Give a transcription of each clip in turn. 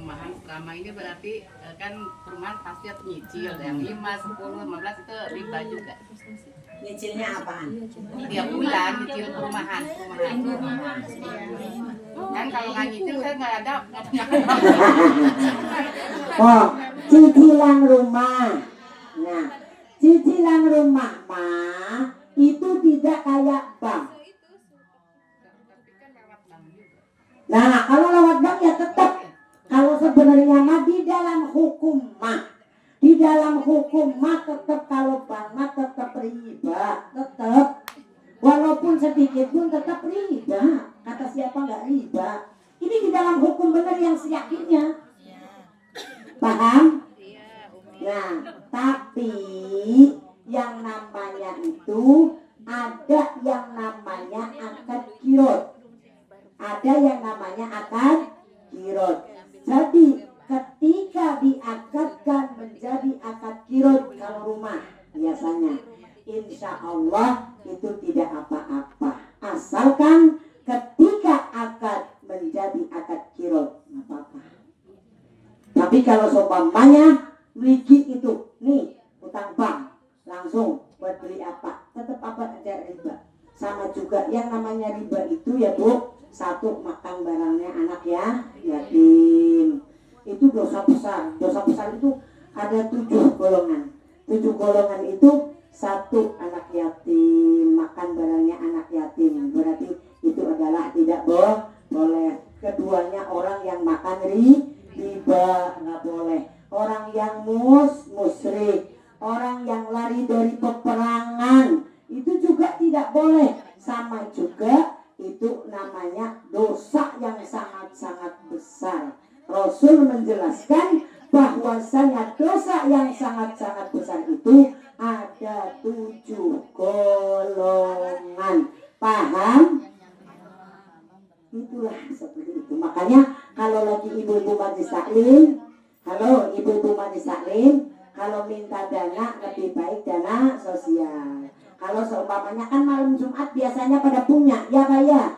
perumahan selama ini berarti kan perumahan pasti ada nyicil yang 5, 10, 15 itu riba juga. Nyicilnya apaan? Tiap bulan nyicil perumahan. Kan kalau nggak nyicil saya nggak ada. Oh, cicilan rumah. Nah, cicilan rumah mah itu tidak kayak bank. Nah, kalau lewat bank ya tetap. Kalau sebenarnya mah di dalam hukum mah, tetap kalau bank mah tetap riba, tetap. Walaupun sedikit pun tetap riba. Kata siapa nggak riba? Ini di dalam hukum benar yang seyakinnya. Paham? Nah, tapi yang namanya itu ada yang namanya akad kirot. Ada yang namanya akad kirot. Jadi ketika diakadkan menjadi akad kirot kalau rumah biasanya, insya Allah itu tidak apa-apa. Asalkan ketika akad menjadi akad kirot, nggak apa-apa. Tapi kalau seumpamanya miliki itu, nih utang bank langsung buat beli apa, tetap apa aja riba. Sama juga yang namanya riba itu ya Bu, satu makan barangnya anak ya yatim, itu dosa besar. Dosa besar itu ada 7 golongan. 7 golongan itu satu anak yatim, makan barangnya anak yatim, berarti itu adalah tidak boleh. Keduanya orang yang makan riba, nggak boleh. Orang yang musyrik, orang yang lari dari peperangan, itu juga tidak boleh. Sama juga itu namanya dosa yang sangat-sangat besar. Rasul menjelaskan bahwasanya dosa yang sangat-sangat besar itu ada 7 golongan. Paham? Itulah seperti itu. Makanya kalau lagi ibu-ibu majlis taklim, kalau minta dana lebih baik dana sosial. Kalau seumpamanya kan malam Jumat biasanya pada punya, ya Pak ya?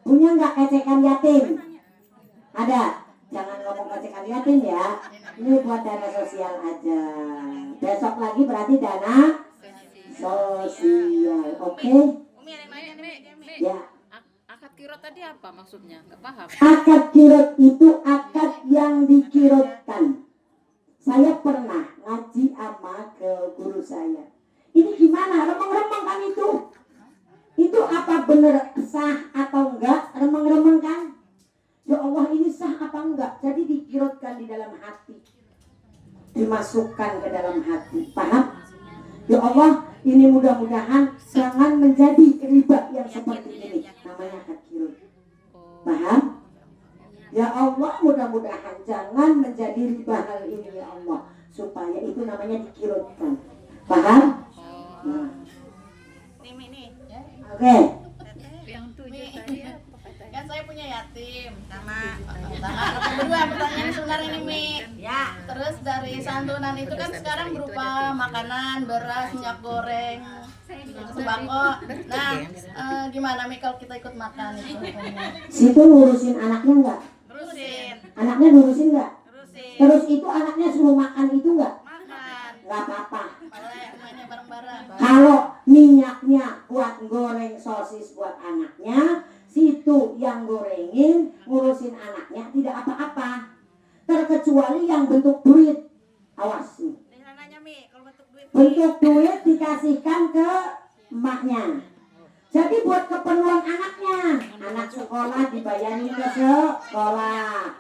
Punya nggak ecekan yatim? Ada? Jangan ngomong ecekan yatim ya. Ini buat dana sosial aja. Besok lagi berarti dana sosial. Oke? Ya. Akad kirot tadi apa maksudnya? Nggak paham. Akad kirot itu akad yang dikirotkan. Saya pernah ngaji sama ke guru saya. Ini gimana? Remeng-remeng kan itu? Itu apa benar sah atau enggak? Remeng-remeng kan? Ya Allah, ini sah apa enggak? Jadi dikirotkan di dalam hati, dimasukkan ke dalam hati. Paham? Ya Allah, ini mudah-mudahan jangan menjadi riba yang seperti ini. Namanya akad kirot. Paham? Ya Allah, mudah-mudahan jangan menjadi riba hal ini ya Allah, supaya itu namanya dikirotkan. Paham? Nah. Oke. Yang 7 tadi apa katanya? Kan saya punya yatim sama kedua pertanyaan sebenarnya ini Mi. Ya. Terus dari santunan itu kan sekarang berupa makanan, beras, minyak goreng, sembako. Nah, gimana Mi kalau kita ikut makan itu? Situ ngurusin anaknya enggak? Terusin. Anaknya ngurusin enggak? Terusin. Terus itu anaknya suruh makan itu enggak? Makan. Enggak apa-apa. Boleh semuanya bareng-bareng. Kalau minyaknya buat goreng sosis buat anaknya, situ yang gorengin ngurusin anaknya tidak apa-apa. Terkecuali yang bentuk duit. Awas nih. Nanya Mi, kalau bentuk duit. Bentuk duit dikasihkan ke emaknya. Jadi buat keperluan anaknya. Anak sekolah dibayarin ke sekolah.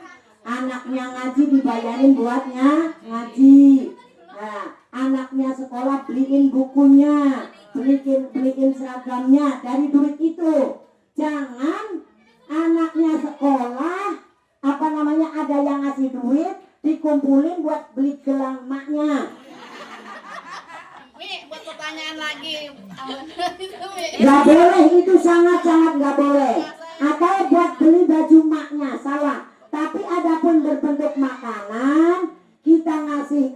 Anaknya ngaji dibayarin buatnya ngaji. Nah, anaknya sekolah beliin bukunya, beliin seragamnya dari duit itu. Jangan anaknya sekolah ada yang ngasih duit dikumpulin buat beli gelang maknya. Mi, buat pertanyaan lagi. Gak boleh, itu sangat-sangat gak boleh. Atau buat beli baju maknya, salah. Tapi adapun berbentuk makanan, kita ngasih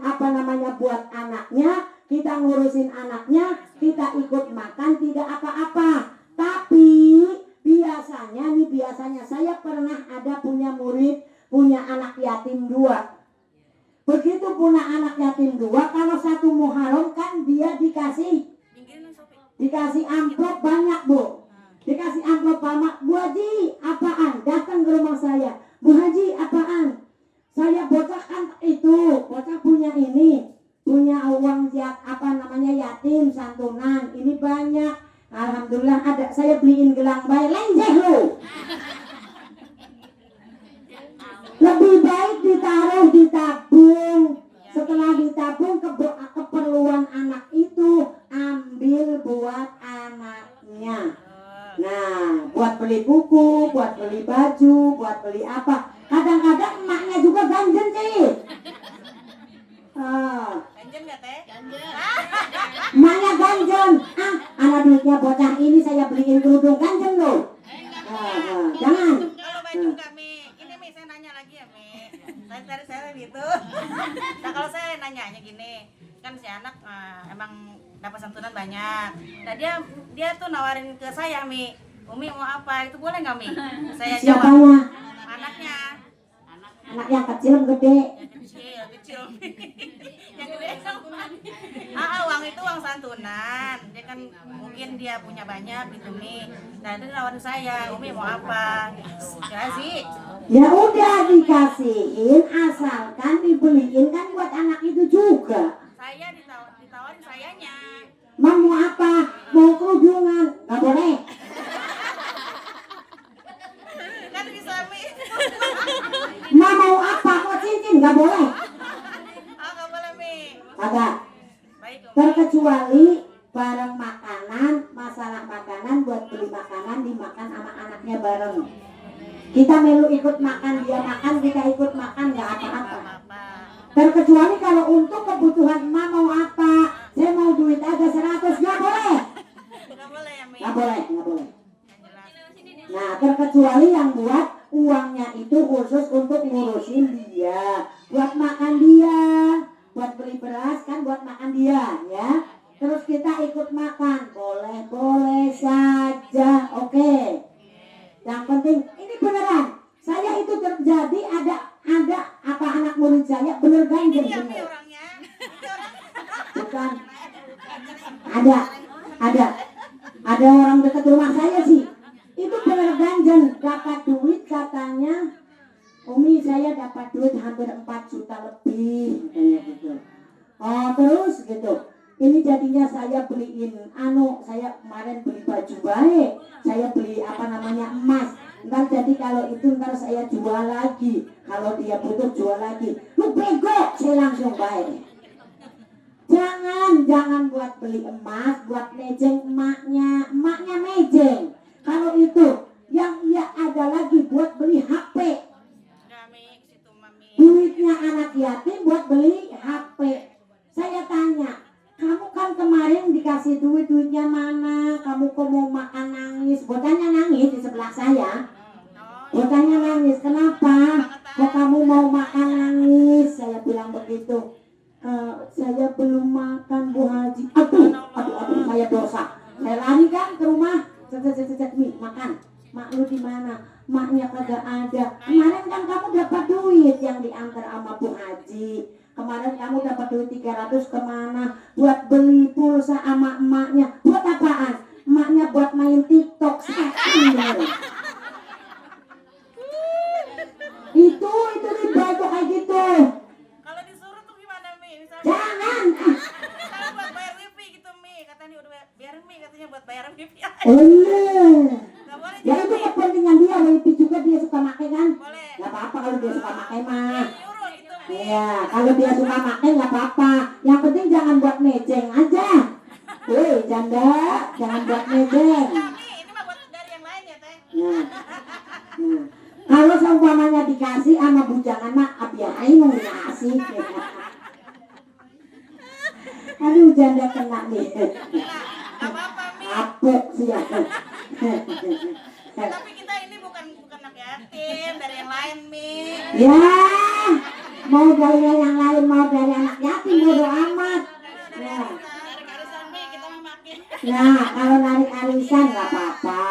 buat anaknya, kita ngurusin anaknya, kita ikut makan, tidak apa-apa. Tapi biasanya saya pernah ada punya murid, punya anak yatim 2. Begitu punya anak yatim 2, kalau 1 Muharram kan dia dikasih amplop banyak, Bu. Dikasih amplop banyak. Bu Haji, apaan? Datang ke rumah saya. Bu Haji, apaan? Saya bocah kan itu, bocah punya ini, punya uang yatim santunan. Ini banyak. Alhamdulillah ada. Saya beliin gelang bayi. Lenjeh lo. Lebih baik ditaruh, ditabung. Setelah ditabung keperluan anak itu ambil buat anaknya. Nah, buat beli buku, buat beli baju, buat beli apa. Kadang-kadang emaknya juga ganjen sih. Ganjen nggak teh? Ganjen. Emaknya ganjen. Anak duitnya bocah ini saya beliin kerudung ganjen loh. Jangan. Kalau baju nggak Mi, ini Mi saya nanya lagi ya Mi. Saya gitu. Nah kalau saya nanyanya gini, kan si anak emang dapat santunan banyak. Nah dia tuh nawarin ke saya Mi, Umi mau apa? Itu boleh nggak Mi? Saya jawab. Siapanya? Anaknya. Anak yang kecil yang gede. Yang kecil Mi. Yang gede santunan. Uang itu uang santunan. Dia kan mungkin dia punya banyak gitu Mi. Nah itu nawarin saya, Umi mau apa? Kasih. Ya udah dikasihin, asalkan dibeliin kan buat anak itu juga. Saya ditawarin sayanya. Mau apa? Mau kerudungan? Gak boleh. Kan bisa Mi. Mau apa? Mau cincin? Gak boleh. Nggak boleh Mi. Agak. Baik Umi. Terkecuali bareng makanan, masalah makanan buat beli makanan dimakan sama anaknya bareng. Kita melu ikut makan, dia makan, kita ikut makan, gak apa-apa. Terkecuali kalau untuk kebutuhan emak mau apa, saya mau duit aja 100, gak boleh. Nggak boleh ya Mi. Gak boleh, gak boleh. Jelas. Nah, terkecuali yang buat uangnya itu khusus untuk ngurusin dia, buat makan dia, buat beli beras kan buat makan dia, ya. Terus kita ikut makan, boleh saja, oke. Yang penting ini beneran. Saya itu terjadi ada apa anak murid saya bener ganjil Ini bener. orangnya. Ini orang. Bukan. Ada orang dekat rumah saya sih. Itu bener ganjil, dapat duit katanya. Umi saya dapat duit hampir 4 juta lebih katanya gitu. Oh terus gitu. Ini jadinya saya beliin saya kemarin beli baju baik, saya beli emas. Ntar jadi kalau itu ntar saya jual lagi, kalau dia butuh jual lagi. Lu bego, saya langsung baik. Jangan buat beli emas, buat mejeng emaknya mejeng. Kalau itu yang ia ada lagi buat beli HP. Nggak Mi, situ Mami. Duitnya anak yatim buat beli HP. Saya tanya, kamu kan kemarin dikasih duitnya mana? Kamu kok mau makan nangis? Bocahnya nangis di sebelah saya. Bocahnya nangis, kenapa? Kok kamu mau makan nangis? Saya bilang begitu. Saya belum makan Bu Haji. Aduh, saya dosa. Saya lari kan ke rumah. Makan. Mak lu di mana? Maknya kagak ada. Kemarin kan kamu dapat duit yang diantar sama Bu Haji. Kemarin kamu dapat duit 300 kemana? Buat beli pulsa sama emaknya. Buat apaan? Emaknya buat main TikTok. Itu riba tuh kayak gitu. Kalau disuruh tuh gimana Mi? Misalnya Jangan. kalau buat bayar wifi gitu Mi, katanya udah biarin Mi katanya buat bayar wifi. Nggak boleh Ya juga itu Mi. kepentingan dia. Wifi juga dia suka pakai kan? Boleh. Gak apa-apa kalau dia suka pakai mah. Nyuruh gitu Mi. Iya, kalau dia suka pakai nggak apa-apa. Yang penting jangan buat mejeng aja. Woi, janda, jangan buat mejeng. Nah, Mi, ini mah buat dari yang lain ya Teh. Nah. Kalau seumpamanya dikasih sama bujangan mah abiain mau dikasih. Aduh, janda kena nih. Nggak apa-apa Mi. Apek sih ya. Tapi kita ini bukan anak yatim, dari yang lain Mi. Ya, mau dari yang lain, mau dari anak yatim, bodo amat. Ya. Dari arisan Mi kita mah makin. Nah, kalau narik arisan nggak apa-apa.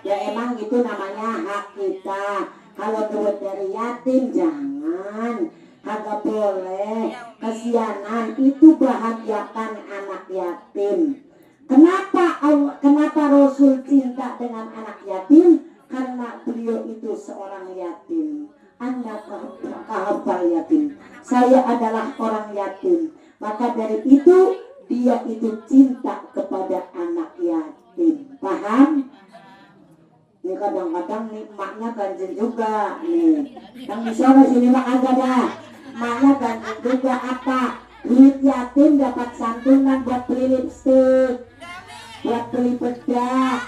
Ya emang itu namanya hak kita. Kalau buat dari yatim, jangan. Kagak boleh. Kesianan itu bahagiakan anak yatim. Kenapa Rasul cinta dengan anak yatim? Karena beliau itu seorang yatim. Anda kahafal yatim. Saya adalah orang yatim. Maka dari itu dia itu cinta kepada anak yatim. Paham? Ini kadang-kadang nih maknya ganjil juga nih. Yang misalnya sini mak agak dah. Maknya ganjil juga apa? Duit yatim dapat santunan buat beli lipstik, buat beli bedak.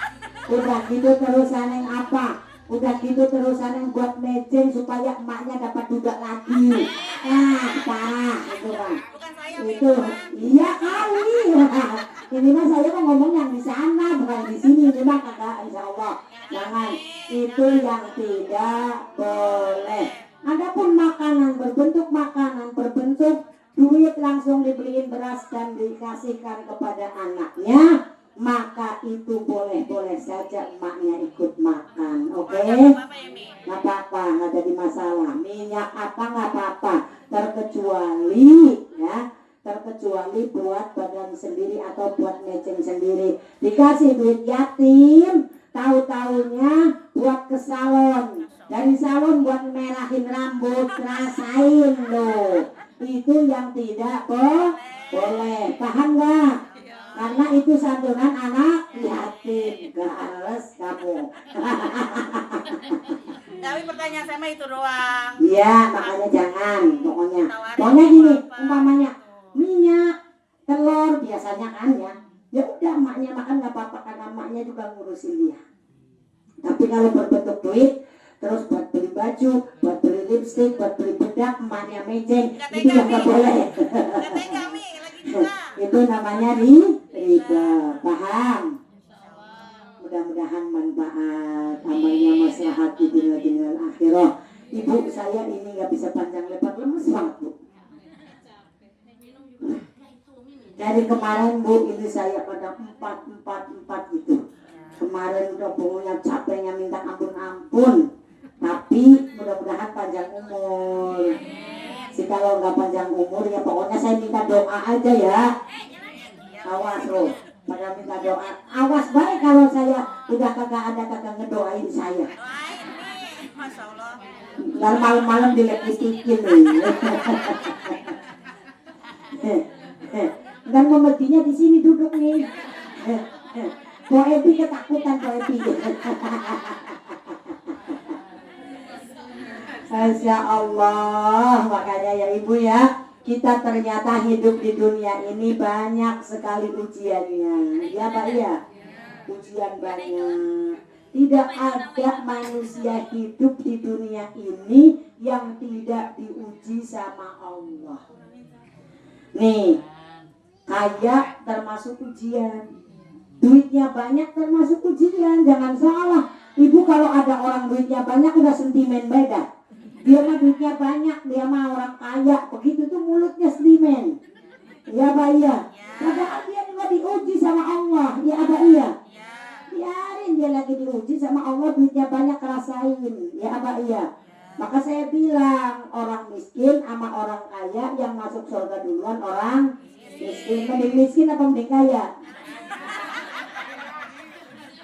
Udah gitu terusan yang apa? Udah gitu terusan yang buat mejeng supaya emaknya dapat dudak lagi. Nah, parah itu kan. Itu iya kali. Ini mah saya mau ngomong yang di sana bukan di sini. Ini mah kagak, insya Allah. Jangan, itu yang tidak boleh. Adapun makanan berbentuk duit langsung dibeliin beras dan dikasihkan kepada anaknya, maka itu boleh saja emaknya ikut makan. Oke? Nggak apa-apa, nggak jadi masalah. Minyak apa nggak apa-apa, terkecuali buat badan sendiri atau buat meceng sendiri. Dikasih duit yatim, tahu-taunya buat ke salon, dari salon buat merahin rambut, rasain loh. Itu yang tidak boleh. Paham nggak? Karena itu santunan anak yatim. Gak harus kamu. Tapi pertanyaan saya mah itu doang. Iya, makanya jangan. Pokoknya gini, umpamanya minyak, telur biasanya kan ya. Ya udah emaknya makan nggak apa-apa karena emaknya juga ngurusin dia. Tapi kalau berbentuk duit, terus buat beli baju, buat beli lipstik, buat beli bedak, emaknya mejeng, itu yang nggak boleh. Itu namanya riba. Paham? Mudah-mudahan manfaat, amalnya maslahat di dunia dan akhirah. Ibu saya ini nggak bisa panjang lebar, lemes banget bu. Dari kemarin bu, ini saya pada 4 gitu. Kemarin udah pokoknya capeknya minta ampun. Tapi mudah-mudahan panjang umur. Kalau nggak panjang umur ya pokoknya saya minta doa aja ya. Awas loh, pada minta doa. Awas baik kalau saya udah kagak ngedoain saya. Masya Allah. Dan malam-malam dilek-letikin nih. Dan memedinya di sini duduk nih. Ko Ebi ketakutan Ko Ebi. Masya Allah. Makanya ya ibu ya, kita ternyata hidup di dunia ini banyak sekali ujiannya. Ya Pak ya, ujian banyak. Tidak ada manusia hidup di dunia ini yang tidak diuji sama Allah. Nih, kaya termasuk ujian, duitnya banyak termasuk ujian. Jangan salah, ibu kalau ada orang duitnya banyak udah sentimen beda. Dia mah duitnya banyak, dia mah orang kaya, begitu tuh mulutnya sentimen. Ya Pak iya. Padahal dia juga diuji sama Allah. Ya Pak iya. Biarin dia lagi diuji sama Allah, duitnya banyak, rasain. Ya Pak iya. Maka saya bilang orang miskin sama orang kaya yang masuk surga duluan orang miskin. Mending miskin apa mending kaya?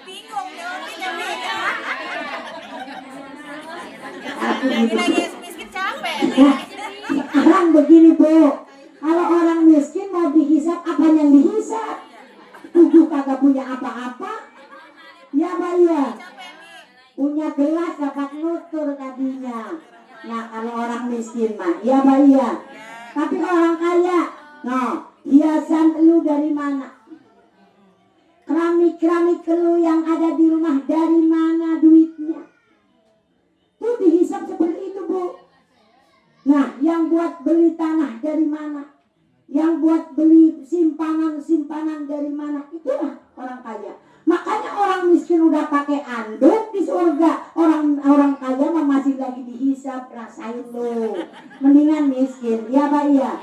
Bingung jawabnya beda. Aku gitu. Miskin capek. Sekarang begini bu, kalau orang miskin mau dihisap apa yang dihisap? Tubuh kagak punya apa-apa. Ya Pak iya. Punya gelas dapat nutur tadinya. Nah kalau orang miskin mah, ya Pak iya. Tapi orang kaya, no, hiasan lu dari mana? Keramik-keramik lu yang ada di rumah dari mana duitnya? Tuh dihisap seperti itu bu. Nah yang buat beli tanah dari mana? Yang buat beli simpanan dari mana? Itulah orang kaya. Makanya orang miskin udah pakai anduk di surga. Orang kaya mah masih lagi dihisap, rasain lo. Mendingan miskin, ya Pak ya.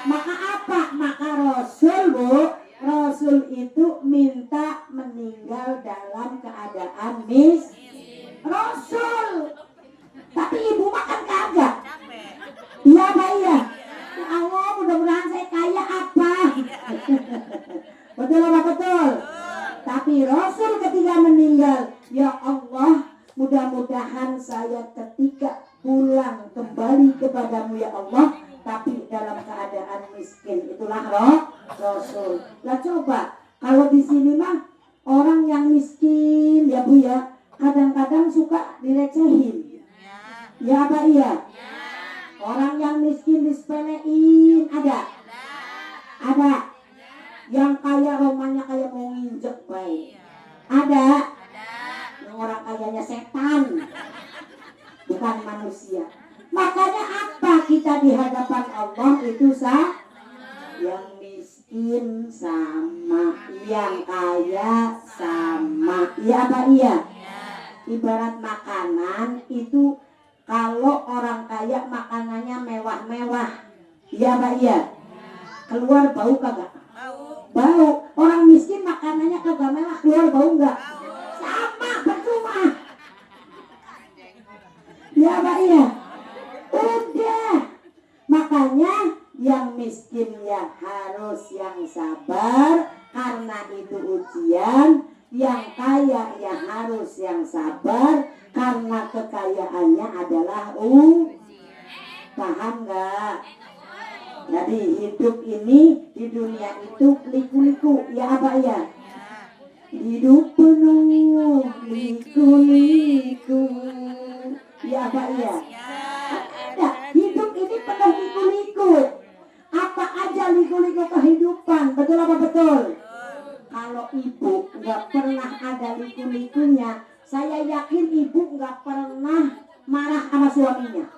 Maka apa? Maka Rasul bu, Rasul itu minta meninggal dalam keadaan miskin. Rasul. Tapi ibu kembali kepadamu ya Allah, tapi dalam keadaan miskin. Itulah Rasul. Lah coba kalau di sini mah orang yang miskin ya Bu ya, kadang-kadang suka dilecehin. Ya apa iya? Orang yang miskin disepelein ada? Ada. Yang kaya romanya kayak mau nginjek baik. Ada. Yang orang kayanya setan, bukan manusia. Makanya apa kita di hadapan Allah itu yang miskin sama, yang kaya sama. Iya apa iya? Ibarat makanan itu, kalau orang kaya makanannya mewah-mewah. Iya apa iya? Keluar bau kagak? Bau. Orang miskin makanannya kagak mewah, keluar bau enggak? Sama, percuma. Iya apa iya? Udah. Makanya yang miskin ya harus yang sabar, karena itu ujian. Yang kaya ya harus yang sabar, karena kekayaannya adalah paham nggak? Jadi hidup ini di dunia itu liku-liku, ya apa ya? Hidup penuh liku-liku, ya apa ya? Ada, hidup ini penuh liku-liku. Apa aja liku-liku kehidupan, betul apa betul? Kalau ibu nggak pernah ada liku-likunya, saya yakin ibu nggak pernah marah sama suaminya.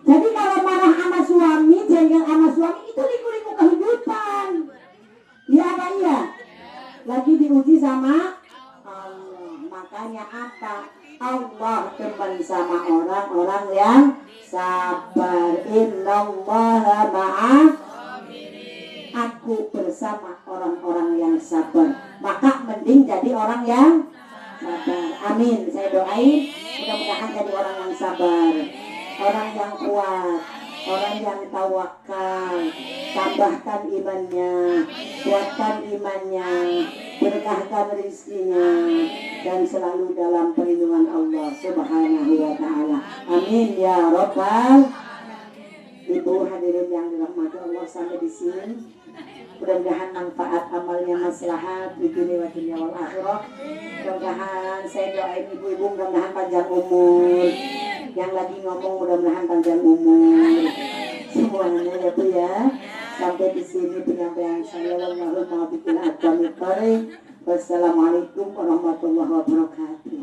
Jadi kalau marah sama suami, jengkel sama suami, itu liku-liku kehidupan. Ya apa iya? Lagi diuji sama Allah. Makanya apa? Allah teman sama orang-orang yang sabar. Innallaha ma'as, aku bersama orang-orang yang sabar. Maka mending jadi orang yang sabar. Amin. Saya doain mudah-mudahan jadi orang yang sabar, orang yang kuat, orang yang tawakal. Tambahkan imannya, kuatkan imannya, berkahkan rezekinya, dan selalu dalam perlindungan Allah Subhanahu wa ta'ala. Amin ya Rabbal. Ibu hadirin yang dirahmati Allah, sampai di sini mudah-mudahan manfaat amalnya maslahat di dunia wa dunia wal akhirah. Mudah-mudahan saya doain ibu-ibu mudah-mudahan panjang umur, yang lagi ngomong mudah-mudahan panjang umur semuanya ya Bu ya. Sampai di sini penyampaian saya. Wassalamualaikum warahmatullahi wabarakatuh.